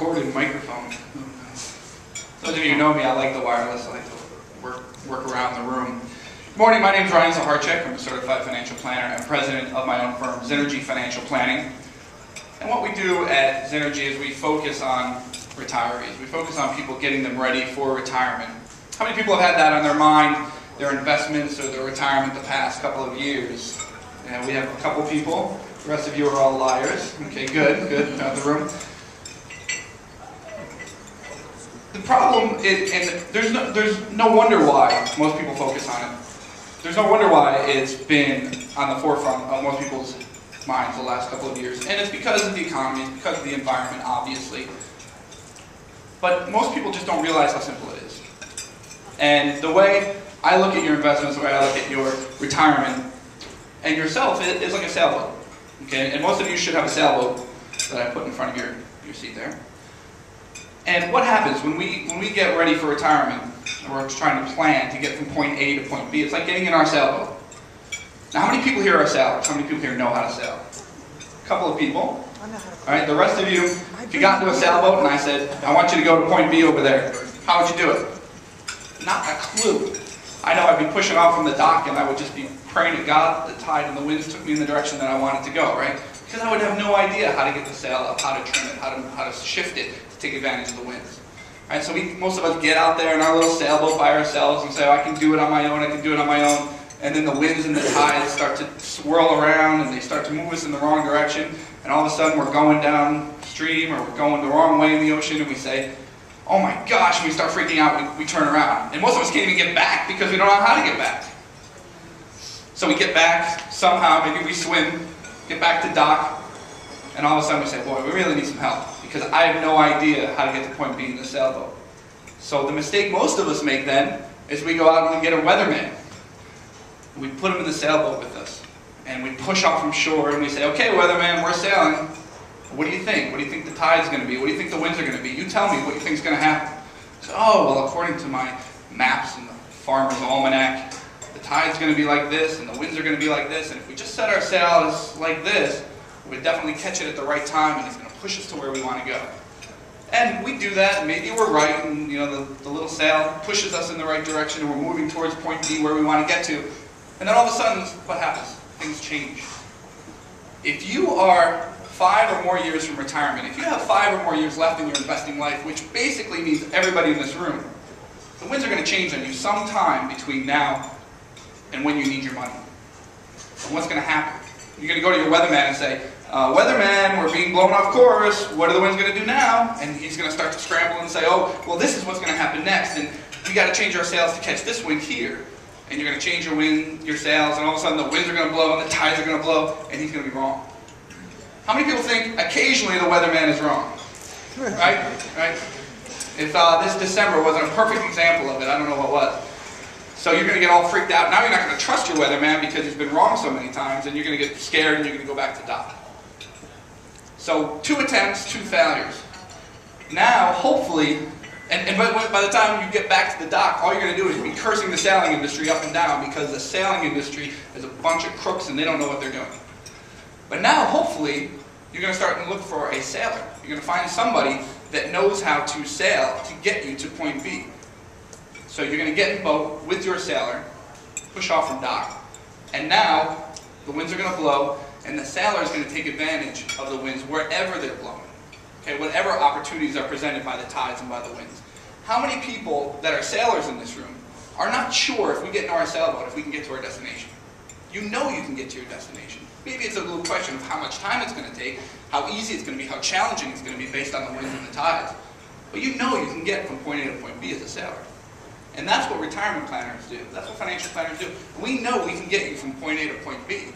corded microphone. Those of you who know me, I like the wireless. I like to work around the room. Good morning, my name is Ryan Zaharczyk. I'm a certified financial planner and president of my own firm, Zynergy Financial Planning. And what we do at Zynergy is we focus on retirees. We focus on people, getting them ready for retirement. How many people have had that on their mind, their investments or their retirement the past couple of years? And we have a couple people. The rest of you are all liars. Okay, good, out of the room. The problem is, and there's no wonder why most people focus on it. There's no wonder why it's been on the forefront of most people's minds the last couple of years. And it's because of the economy, it's because of the environment, obviously. But most people just don't realize how simple it is. And the way I look at your investments, the way I look at your retirement, and yourself is like a sailboat. Okay? And most of you should have a sailboat that I put in front of your seat there. And what happens when we get ready for retirement, and we're trying to plan to get from point A to point B, it's like getting in our sailboat. Now, how many people here are sailors? How many people here know how to sail? A couple of people. All right, the rest of you, if you got into a sailboat and I said, I want you to go to point B over there, how would you do it? Not a clue. I know I'd be pushing off from the dock and I would just be praying to God that the tide and the winds took me in the direction that I wanted to go, right? Because I would have no idea how to get the sail up, how to trim it, how to shift it to take advantage of the winds. All right, so most of us get out there in our little sailboat by ourselves and say, oh, I can do it on my own, I can do it on my own. And then the winds and the tides start to swirl around and they start to move us in the wrong direction. And all of a sudden we're going downstream or we're going the wrong way in the ocean and we say, oh my gosh, and we start freaking out, we turn around. And most of us can't even get back because we don't know how to get back. So we get back somehow, maybe we swim, get back to dock, and all of a sudden we say, boy, we really need some help because I have no idea how to get to point B in the sailboat. So the mistake most of us make then is we go out and we get a weatherman. We put him in the sailboat with us, and we push off from shore, and we say, okay, weatherman, we're sailing. What do you think? What do you think the tide's going to be? What do you think the winds are going to be? You tell me what you think is going to happen. So, oh, well, according to my maps and the farmer's almanac, the tide's going to be like this, and the winds are going to be like this, and if we just set our sails like this, we would definitely catch it at the right time, and it's going to push us to where we want to go. And we do that, and maybe we're right, and you know, the little sail pushes us in the right direction, and we're moving towards point B where we want to get to. And then all of a sudden, what happens? Things change. If you are 5 or more years from retirement, if you have 5 or more years left in your investing life, which basically means everybody in this room, the winds are going to change on you sometime between now and when you need your money. And what's going to happen? You're going to go to your weatherman and say, weatherman, we're being blown off course, what are the winds going to do now? And he's going to start to scramble and say, oh, well, this is what's going to happen next, and we got to change our sails to catch this wind here. And you're going to change your sails, and all of a sudden the winds are going to blow, and the tides are going to blow, and he's going to be wrong. How many people think occasionally the weatherman is wrong? Right? If this December wasn't a perfect example of it, I don't know what was. So you're going to get all freaked out. Now you're not going to trust your weatherman because he's been wrong so many times, and you're going to get scared, and you're going to go back to dock. So 2 attempts, 2 failures. Now, hopefully, and by the time you get back to the dock, all you're going to do is be cursing the sailing industry up and down because the sailing industry is a bunch of crooks and they don't know what they're doing. But now, hopefully, you're going to start to look for a sailor. You're going to find somebody that knows how to sail to get you to point B. So you're going to get in boat with your sailor, push off from dock, and now the winds are going to blow and the sailor is going to take advantage of the winds wherever they're blowing. Okay, whatever opportunities are presented by the tides and by the winds. How many people that are sailors in this room are not sure if we get in our sailboat, if we can get to our destination? You know you can get to your destination. Maybe it's a little question of how much time it's going to take, how easy it's going to be, how challenging it's going to be based on the winds and the tides. But you know you can get from point A to point B as a sailor. And that's what retirement planners do. That's what financial planners do. We know we can get you from point A to point B.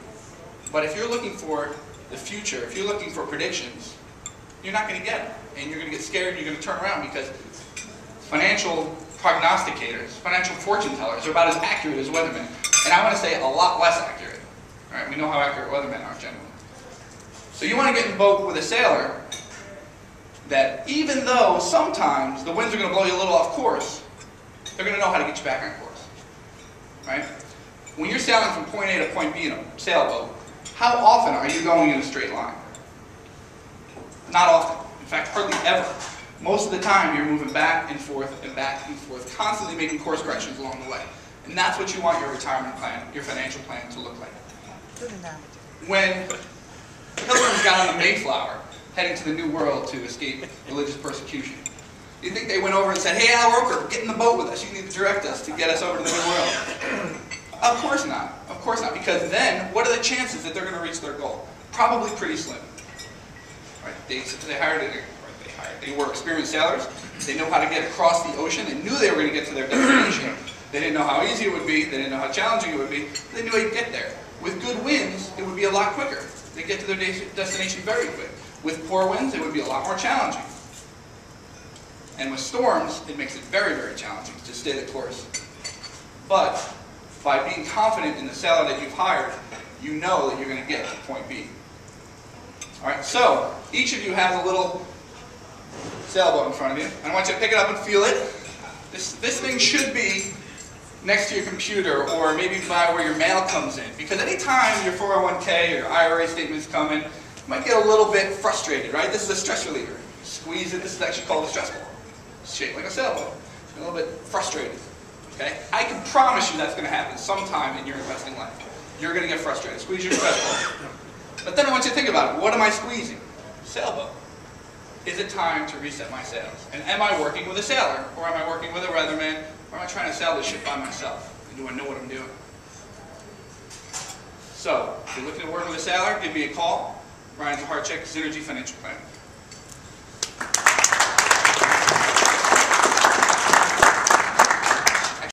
But if you're looking for the future, if you're looking for predictions, you're not going to get it. And you're going to get scared and you're going to turn around because financial prognosticators, financial fortune tellers are about as accurate as weathermen. And I want to say a lot less accurate. All right, we know how accurate weathermen are generally. So you want to get in a boat with a sailor that even though sometimes the winds are going to blow you a little off course, they're going to know how to get you back on course. Right? When you're sailing from point A to point B in a sailboat, how often are you going in a straight line? Not often. In fact, hardly ever. Most of the time, you're moving back and forth, constantly making course corrections along the way. And that's what you want your retirement plan, your financial plan to look like. When pilgrims got on the Mayflower, heading to the New World to escape religious persecution, do you think they went over and said, "Hey, Al Roker, get in the boat with us. You need to direct us to get us over to the New World"? Of course not. Of course not. Because then, what are the chances that they're going to reach their goal? Probably pretty slim. Right? They were experienced sailors. They know how to get across the ocean. They knew they were going to get to their destination. They didn't know how easy it would be. They didn't know how challenging it would be. They knew they'd get there. With good winds, it would be a lot quicker. They'd get to their destination very quick. With poor winds, it would be a lot more challenging. And with storms, it makes it very, very challenging to stay the course. But by being confident in the sailor that you've hired, you know that you're going to get to point B. All right, so each of you has a little sailboat in front of you. I want you to pick it up and feel it. This thing should be next to your computer or maybe by where your mail comes in. Because anytime your 401k or your IRA statements come in, you might get a little bit frustrated, right? This is a stress reliever. Squeeze it. This is actually called a stress ball. It's shaped like a sailboat. A little bit frustrated. Okay? I can promise you that's going to happen sometime in your investing life. You're going to get frustrated. Squeeze your stress ball. But then I want you to think about it. What am I squeezing? Sailboat. Is it time to reset my sails? And am I working with a sailor? Or am I working with a weatherman? Or am I trying to sail this ship by myself? And do I know what I'm doing? So, if you're looking to work with a sailor, give me a call. Ryan Zaharczyk, Zynergy Financial Planning.